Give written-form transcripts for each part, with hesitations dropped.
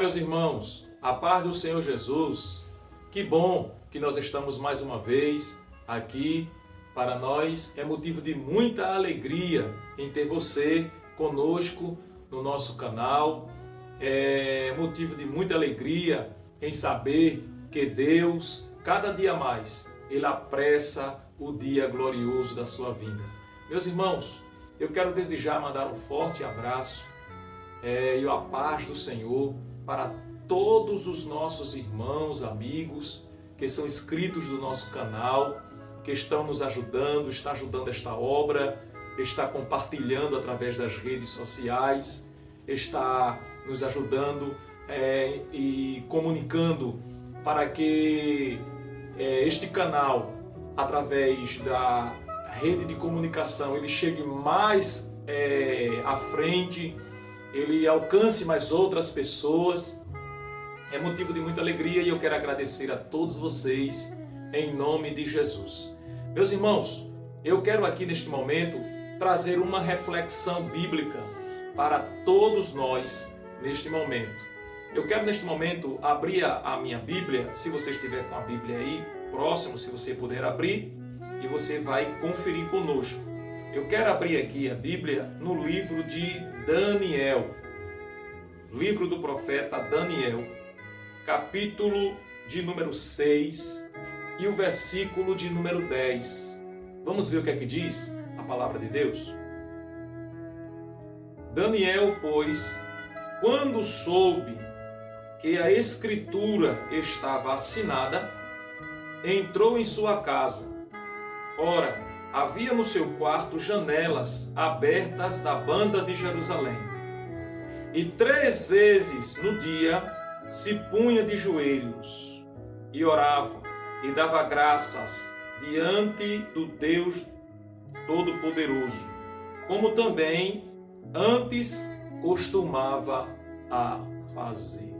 meus irmãos, a paz do Senhor Jesus. Que bom que nós estamos mais uma vez aqui. Para nós é motivo de muita alegria em ter você conosco no nosso canal. É motivo de muita alegria em saber que Deus, cada dia mais, Ele apressa o dia glorioso da sua vinda. Meus irmãos, eu quero desde já mandar um forte abraço e a paz do Senhor para todos os nossos irmãos, amigos que são inscritos do nosso canal, que estão nos ajudando, está ajudando esta obra, está compartilhando através das redes sociais, está nos ajudando e comunicando para que este canal, através da rede de comunicação, ele chegue mais à frente, ele alcance mais outras pessoas. É motivo de muita alegria e eu quero agradecer a todos vocês em nome de Jesus. Meus irmãos, eu quero aqui neste momento trazer uma reflexão bíblica para todos nós neste momento. Eu quero neste momento abrir a minha Bíblia, se você estiver com a Bíblia aí próximo, se você puder abrir, e você vai conferir conosco. Eu quero abrir aqui a Bíblia no livro de Daniel, livro do profeta Daniel, capítulo de número 6 e o versículo de número 10. Vamos ver o que é que diz a palavra de Deus? Daniel, pois, quando soube que a escritura estava assinada, entrou em sua casa. Ora, havia no seu quarto janelas abertas da banda de Jerusalém. E 3 vezes no dia se punha de joelhos e orava e dava graças diante do Deus Todo-Poderoso, como também antes costumava a fazer.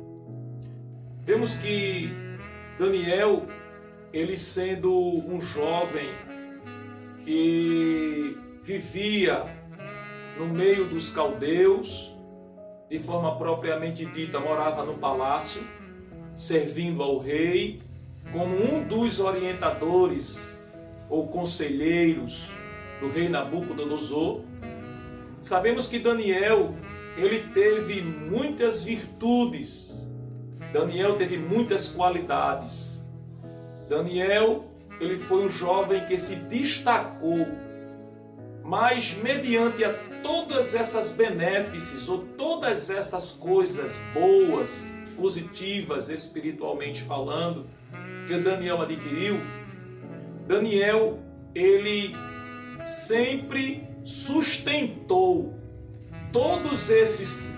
Vemos que Daniel, ele sendo um jovem que vivia no meio dos caldeus, de forma propriamente dita, morava no palácio, servindo ao rei, como um dos orientadores ou conselheiros do rei Nabucodonosor. Sabemos que Daniel, ele teve muitas virtudes, Daniel teve muitas qualidades. Daniel, ele foi um jovem que se destacou, mas mediante a todas essas benéfices ou todas essas coisas boas, positivas, espiritualmente falando, que Daniel adquiriu, Daniel, ele sempre sustentou todos esses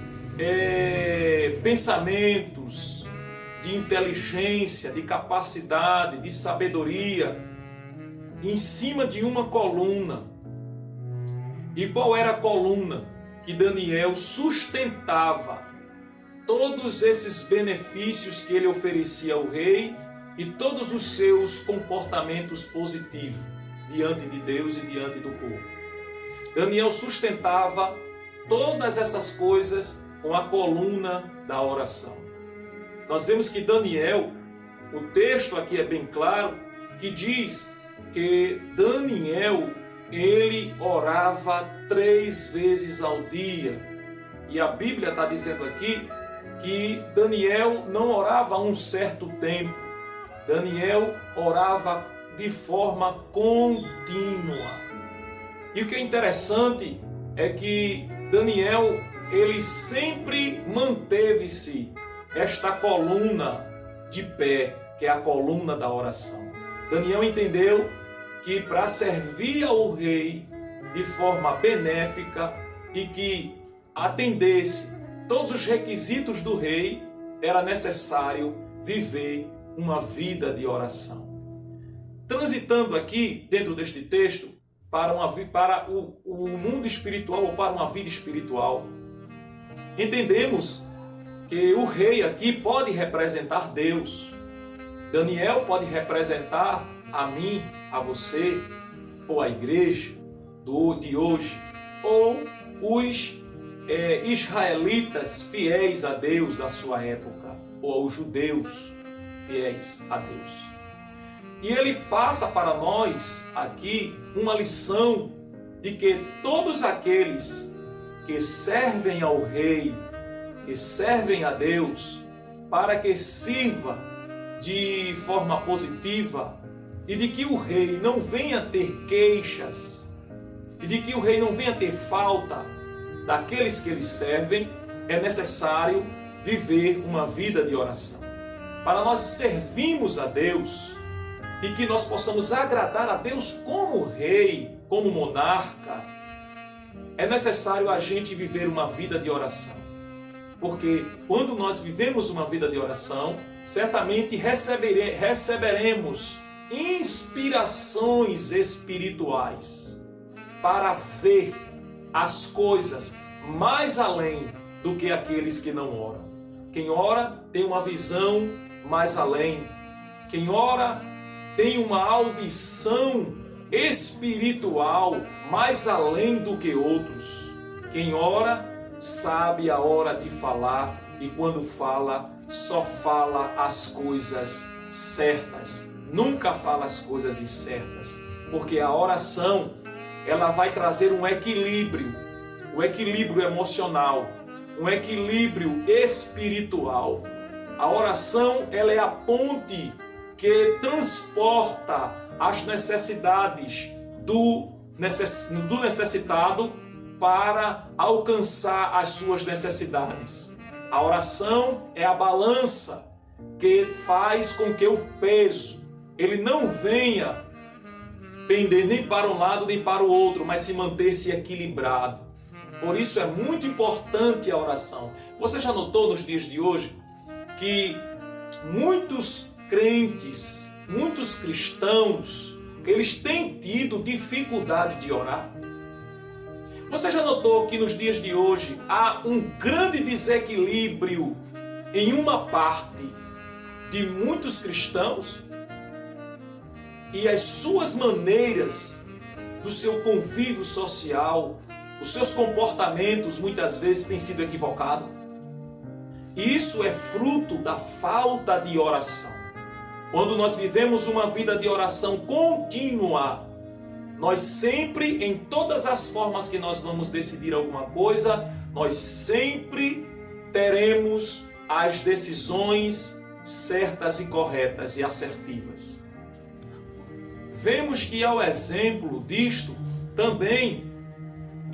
pensamentos de inteligência, de capacidade, de sabedoria, em cima de uma coluna. E qual era a coluna que Daniel sustentava todos esses benefícios que ele oferecia ao rei e todos os seus comportamentos positivos diante de Deus e diante do povo? Daniel sustentava todas essas coisas com a coluna da oração. Nós vemos que Daniel, o texto aqui é bem claro, que diz que Daniel, ele orava 3 vezes ao dia. E a Bíblia está dizendo aqui que Daniel não orava um certo tempo. Daniel orava de forma contínua. E o que é interessante é que Daniel, ele sempre manteve-se esta coluna de pé, que é a coluna da oração. Daniel entendeu que para servir ao rei de forma benéfica e que atendesse todos os requisitos do rei, era necessário viver uma vida de oração. Transitando aqui, dentro deste texto, para o mundo espiritual ou para uma vida espiritual, entendemos que o rei aqui pode representar Deus. Daniel pode representar a mim, a você, ou a igreja de hoje, ou os israelitas fiéis a Deus da sua época, ou aos judeus fiéis a Deus. E ele passa para nós aqui uma lição de que todos aqueles que servem ao Rei, que servem a Deus, para que sirva de forma positiva e de que o Rei não venha ter queixas e de que o Rei não venha ter falta daqueles que lhe servem, é necessário viver uma vida de oração. Para nós servirmos a Deus e que nós possamos agradar a Deus como Rei, como monarca, é necessário a gente viver uma vida de oração. Porque quando nós vivemos uma vida de oração, certamente receberemos inspirações espirituais para ver as coisas mais além do que aqueles que não oram. Quem ora tem uma visão mais além. Quem ora tem uma audição espiritual mais além do que outros. Quem ora sabe a hora de falar e quando fala, só fala as coisas certas. Nunca fala as coisas incertas, porque a oração, ela vai trazer um equilíbrio emocional, um equilíbrio espiritual. A oração, ela é a ponte que transporta as necessidades do necessitado para alcançar as suas necessidades. A oração é a balança que faz com que o peso ele não venha pender nem para um lado nem para o outro, mas se manter-se equilibrado. Por isso é muito importante a oração. Você já notou nos dias de hoje que muitos crentes, muitos cristãos, eles têm tido dificuldade de orar? Você já notou que nos dias de hoje há um grande desequilíbrio em uma parte de muitos cristãos? E as suas maneiras do seu convívio social, os seus comportamentos muitas vezes têm sido equivocados? E isso é fruto da falta de oração. Quando nós vivemos uma vida de oração contínua, nós sempre, em todas as formas que nós vamos decidir alguma coisa, nós sempre teremos as decisões certas e corretas e assertivas. Vemos que ao exemplo disto, também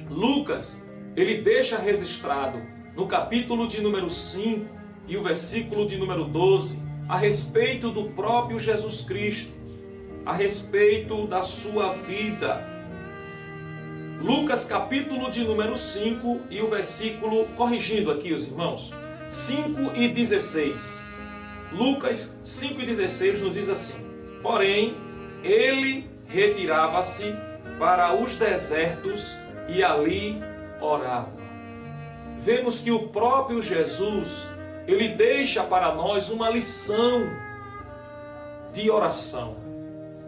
Lucas, ele deixa registrado no capítulo de número 5 e o versículo de número 12, a respeito do próprio Jesus Cristo, a respeito da sua vida. Lucas capítulo de número 5 e o versículo, corrigindo aqui os irmãos, 5 e 16. Lucas 5 e 16 nos diz assim: porém, ele retirava-se para os desertos e ali orava. Vemos que o próprio Jesus, ele deixa para nós uma lição de oração.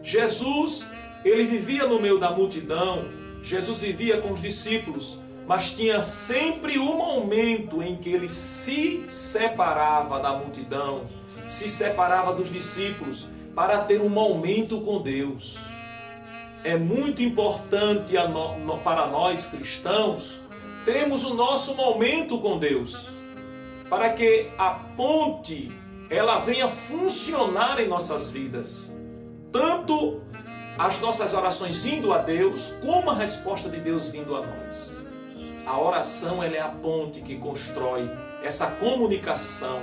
Jesus, ele vivia no meio da multidão, Jesus vivia com os discípulos, mas tinha sempre um momento em que ele se separava da multidão, se separava dos discípulos para ter um momento com Deus. É muito importante para nós cristãos termos o nosso momento com Deus, para que a ponte ela venha funcionar em nossas vidas. Tanto as nossas orações indo a Deus, como a resposta de Deus vindo a nós. A oração ela é a ponte que constrói essa comunicação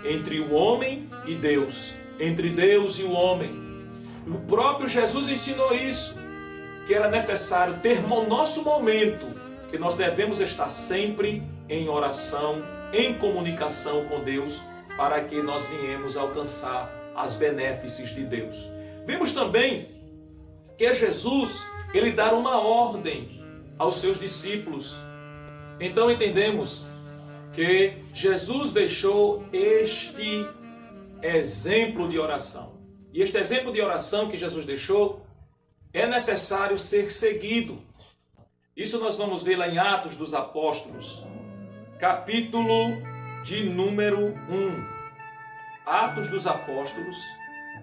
entre o homem e Deus, entre Deus e o homem. O próprio Jesus ensinou isso, que era necessário ter o nosso momento, que nós devemos estar sempre em oração, em comunicação com Deus, para que nós venhamos alcançar as benefícios de Deus. Vemos também que Jesus, ele dá uma ordem aos seus discípulos. Então entendemos que Jesus deixou este exemplo de oração. E este exemplo de oração que Jesus deixou é necessário ser seguido. Isso nós vamos ver lá em Atos dos Apóstolos, capítulo de número 1. Atos dos Apóstolos,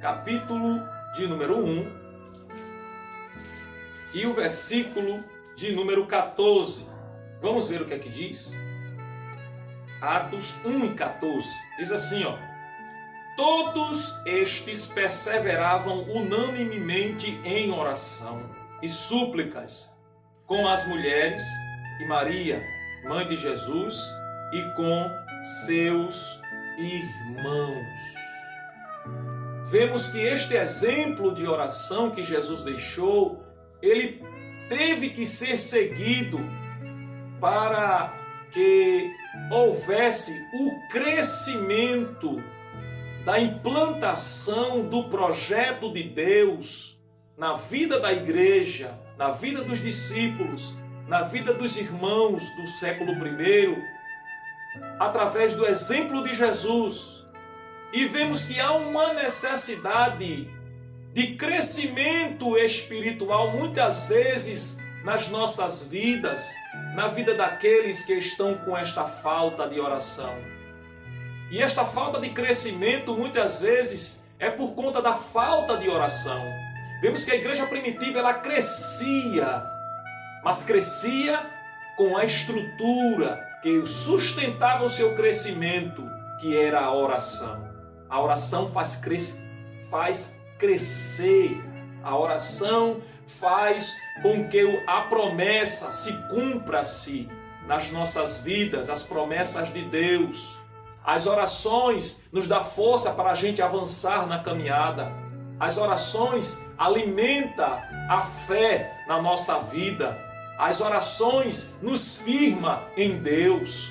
capítulo de número 1 e o versículo de número 14. Vamos ver o que é que diz? Atos 1 e 14. Diz assim, ó: todos estes perseveravam unanimemente em oração e súplicas com as mulheres e Maria, mãe de Jesus, e com seus irmãos. Vemos que este exemplo de oração que Jesus deixou, ele teve que ser seguido para que houvesse o crescimento da implantação do projeto de Deus na vida da igreja, na vida dos discípulos, na vida dos irmãos do século I, através do exemplo de Jesus. E vemos que há uma necessidade de crescimento espiritual, muitas vezes nas nossas vidas, na vida daqueles que estão com esta falta de oração. E esta falta de crescimento, muitas vezes, é por conta da falta de oração. Vemos que a igreja primitiva, ela crescia, mas crescia com a estrutura que sustentava o seu crescimento, que era a oração. A oração faz crescer, a oração faz com que a promessa se cumpra-se nas nossas vidas, as promessas de Deus. As orações nos dão força para a gente avançar na caminhada. As orações alimentam a fé na nossa vida. As orações nos firmam em Deus.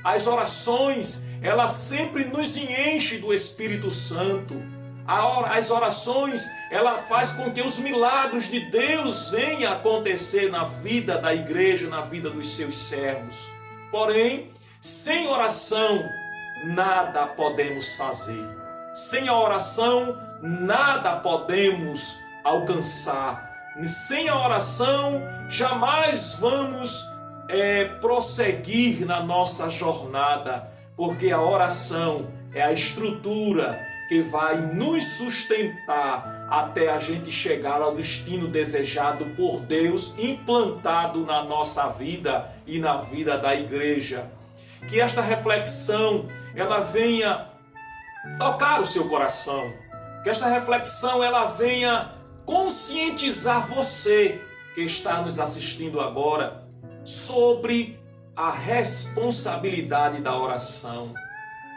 As orações, elas sempre nos enchem do Espírito Santo. As orações, ela faz com que os milagres de Deus venham a acontecer na vida da igreja, na vida dos seus servos. Porém, sem oração, nada podemos fazer. Sem a oração, nada podemos alcançar. Sem a oração, jamais vamos prosseguir na nossa jornada, porque a oração é a estrutura que vai nos sustentar até a gente chegar ao destino desejado por Deus, implantado na nossa vida e na vida da igreja. Que esta reflexão, ela venha tocar o seu coração. Que esta reflexão, ela venha conscientizar você que está nos assistindo agora sobre a responsabilidade da oração,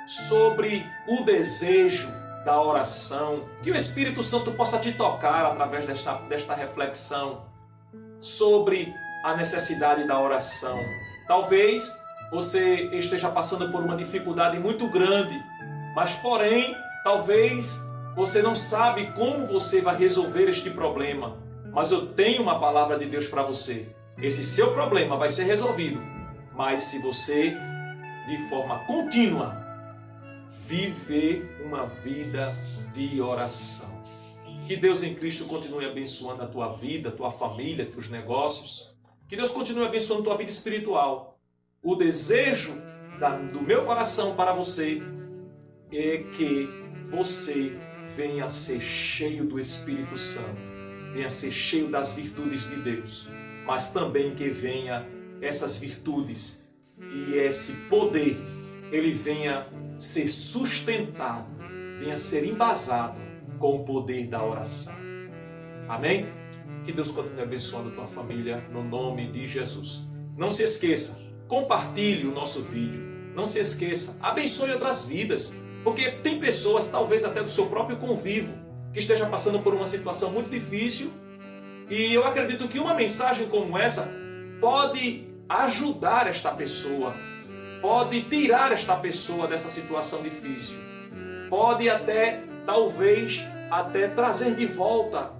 sobre o desejo da oração. Que o Espírito Santo possa te tocar através desta reflexão sobre a necessidade da oração. Talvez você esteja passando por uma dificuldade muito grande, mas porém, talvez você não sabe como você vai resolver este problema. Mas eu tenho uma palavra de Deus para você. Esse seu problema vai ser resolvido, mas se você, de forma contínua, viver uma vida de oração. Que Deus em Cristo continue abençoando a tua vida, a tua família, teus negócios. Que Deus continue abençoando a tua vida espiritual. O desejo do meu coração para você é que você venha a ser cheio do Espírito Santo, venha a ser cheio das virtudes de Deus, mas também que venha essas virtudes e esse poder, ele venha ser sustentado, venha ser embasado com o poder da oração. Amém? Que Deus continue abençoando a tua família no nome de Jesus. Não se esqueça, compartilhe o nosso vídeo. Não se esqueça, abençoe outras vidas, porque tem pessoas, talvez até do seu próprio convívio, que esteja passando por uma situação muito difícil, e eu acredito que uma mensagem como essa pode ajudar esta pessoa, pode tirar esta pessoa dessa situação difícil, pode até, talvez, até trazer de volta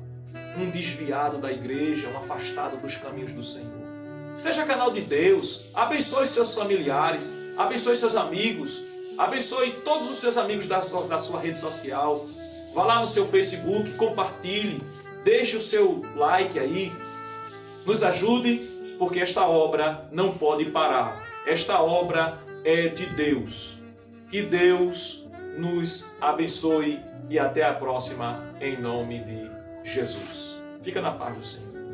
um desviado da igreja, um afastado dos caminhos do Senhor. Seja canal de Deus, abençoe seus familiares, abençoe seus amigos, abençoe todos os seus amigos da sua rede social. Vá lá no seu Facebook, compartilhe, deixe o seu like aí, nos ajude, porque esta obra não pode parar. Esta obra é de Deus. Que Deus nos abençoe e até a próxima, em nome de Jesus. Fica na paz do Senhor.